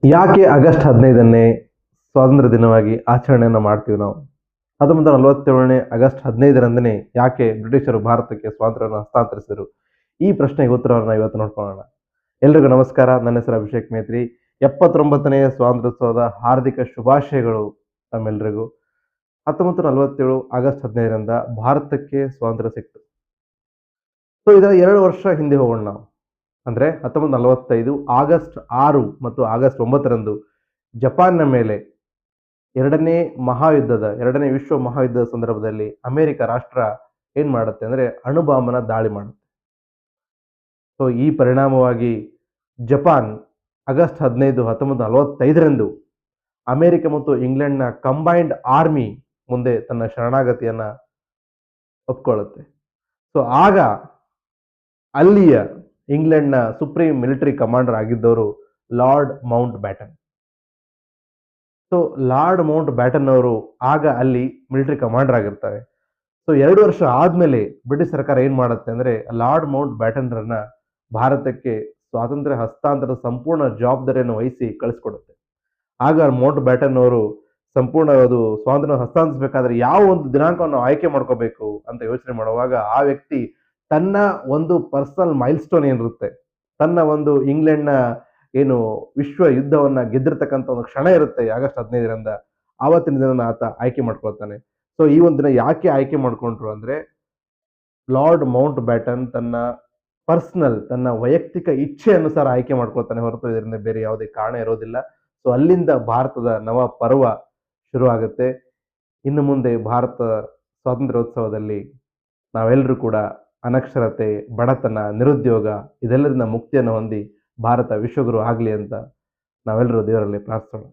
ಯಾಕೆ ಆಗಸ್ಟ್ 15ನೇ ಸ್ವಾತಂತ್ರ್ಯ ದಿನವಾಗಿ ಆಚರಣೆಯನ್ನು ಮಾಡ್ತೀವಿ ನಾವು? 1947ನೇ ಆಗಸ್ಟ್ 15ರಂದನೇ ಯಾಕೆ ಬ್ರಿಟಿಷರು ಭಾರತಕ್ಕೆ ಸ್ವಾತಂತ್ರ್ಯವನ್ನು ಹಸ್ತಾಂತರಿಸಿದರು? ಈ ಪ್ರಶ್ನೆಗೆ ಉತ್ತರವನ್ನು ಇವತ್ತು ನೋಡ್ಕೊಳ್ಳೋಣ. ಎಲ್ರಿಗೂ ನಮಸ್ಕಾರ. ನನ್ನ ಹೆಸರು ಅಭಿಷೇಕ್ ಮೇತ್ರಿ. 79ನೇ ಸ್ವಾತಂತ್ರ್ಯೋತ್ಸವದ ಹಾರ್ದಿಕ ಶುಭಾಶಯಗಳು ತಮ್ಮೆಲ್ಲರಿಗೂ. 1947 ಆಗಸ್ಟ್ 15ರಿಂದ ಭಾರತಕ್ಕೆ ಸ್ವಾತಂತ್ರ್ಯ ಸಿಕ್ತು. ಸೊ ಇದರ 2 ವರ್ಷ ಹಿಂದೆ ಹೋಗೋಣ ನಾವು. ಅಂದರೆ 1945 ಆಗಸ್ಟ್ 6 ಮತ್ತು ಆಗಸ್ಟ್ 9ರಂದು ಜಪಾನ್ನ ಮೇಲೆ ಎರಡನೇ ವಿಶ್ವ ಮಹಾಯುದ್ಧದ ಸಂದರ್ಭದಲ್ಲಿ ಅಮೆರಿಕ ರಾಷ್ಟ್ರ ಏನ್ ಮಾಡುತ್ತೆ ಅಂದ್ರೆ ಅಣುಬಾಂಬನ ದಾಳಿ ಮಾಡುತ್ತೆ. ಸೊ ಈ ಪರಿಣಾಮವಾಗಿ ಜಪಾನ್ ಆಗಸ್ಟ್ 15 1945ರಂದು ಅಮೆರಿಕ ಮತ್ತು ಇಂಗ್ಲೆಂಡ್ನ ಕಂಬೈನ್ಡ್ ಆರ್ಮಿ ಮುಂದೆ ತನ್ನ ಶರಣಾಗತಿಯನ್ನ ಒಪ್ಕೊಳ್ಳುತ್ತೆ. ಸೊ ಆಗ ಅಲ್ಲಿಯ ಇಂಗ್ಲೆಂಡ್ನ ಸುಪ್ರೀಂ ಮಿಲಿಟರಿ ಕಮಾಂಡರ್ ಆಗಿದ್ದವರು Lord Mountbatten. So Lord Mountbatten ಅವರು ಆಗ ಅಲ್ಲಿ ಮಿಲಿಟರಿ ಕಮಾಂಡರ್ ಆಗಿರ್ತಾರೆ. ಸೊ 2 ವರ್ಷ ಆದ್ಮೇಲೆ ಬ್ರಿಟಿಷ್ ಸರ್ಕಾರ ಏನ್ ಮಾಡುತ್ತೆ ಅಂದ್ರೆ ಲಾರ್ಡ್ ಮೌಂಟ್ ಬ್ಯಾಟನ್ರನ್ನ ಭಾರತಕ್ಕೆ ಸ್ವಾತಂತ್ರ್ಯ ಹಸ್ತಾಂತರದ ಸಂಪೂರ್ಣ ಜವಾಬ್ದಾರಿಯನ್ನು ವಹಿಸಿ ಕಳಿಸ್ಕೊಡುತ್ತೆ. ಆಗ ಮೌಂಟ್ ಬ್ಯಾಟನ್ ಅವರು ಸಂಪೂರ್ಣ ಅದು ಸ್ವಾತಂತ್ರ್ಯ ಹಸ್ತಾಂತರಿಸಬೇಕಾದ್ರೆ ಯಾವ ಒಂದು ದಿನಾಂಕವನ್ನು ಆಯ್ಕೆ ಮಾಡ್ಕೋಬೇಕು ಅಂತ ಯೋಚನೆ ಮಾಡುವಾಗ ಆ ವ್ಯಕ್ತಿ ತನ್ನ ಒಂದು ಪರ್ಸನಲ್ ಮೈಲ್ ಸ್ಟೋನ್ ಏನಿರುತ್ತೆ, ತನ್ನ ಒಂದು ಇಂಗ್ಲೆಂಡ್ನ ಏನು ವಿಶ್ವ ಯುದ್ಧವನ್ನ ಗೆದ್ದಿರ್ತಕ್ಕಂಥ ಒಂದು ಕ್ಷಣ ಇರುತ್ತೆ ಆಗಸ್ಟ್ 15ರಿಂದ, ಆವತ್ತಿನ ದಿನ ಆತ ಆಯ್ಕೆ ಮಾಡ್ಕೊಳ್ತಾನೆ. ಸೊ ಈ ಒಂದು ದಿನ ಯಾಕೆ ಆಯ್ಕೆ ಮಾಡ್ಕೊಂಡ್ರು ಅಂದ್ರೆ ಲಾರ್ಡ್ ಮೌಂಟ್ ಬ್ಯಾಟನ್ ತನ್ನ ವೈಯಕ್ತಿಕ ಇಚ್ಛೆ ಅನುಸಾರ ಆಯ್ಕೆ ಮಾಡ್ಕೊಳ್ತಾನೆ ಹೊರತು ಇದರಿಂದ ಬೇರೆ ಯಾವುದೇ ಕಾರಣ ಇರೋದಿಲ್ಲ. ಸೊ ಅಲ್ಲಿಂದ ಭಾರತದ ನವ ಪರ್ವ ಶುರು ಆಗುತ್ತೆ. ಇನ್ನು ಮುಂದೆ ಭಾರತ ಸ್ವಾತಂತ್ರ್ಯೋತ್ಸವದಲ್ಲಿ ನಾವೆಲ್ಲರೂ ಕೂಡ ಅನಕ್ಷರತೆ, ಬಡತನ, ನಿರುದ್ಯೋಗ ಇದೆಲ್ಲರಿಂದ ಮುಕ್ತಿಯನ್ನು ಹೊಂದಿ ಭಾರತ ವಿಶ್ವಗುರು ಆಗಲಿ ಅಂತ ನಾವೆಲ್ಲರೂ ದೇವರಲ್ಲಿ ಪ್ರಾರ್ಥಿಸೋಣ.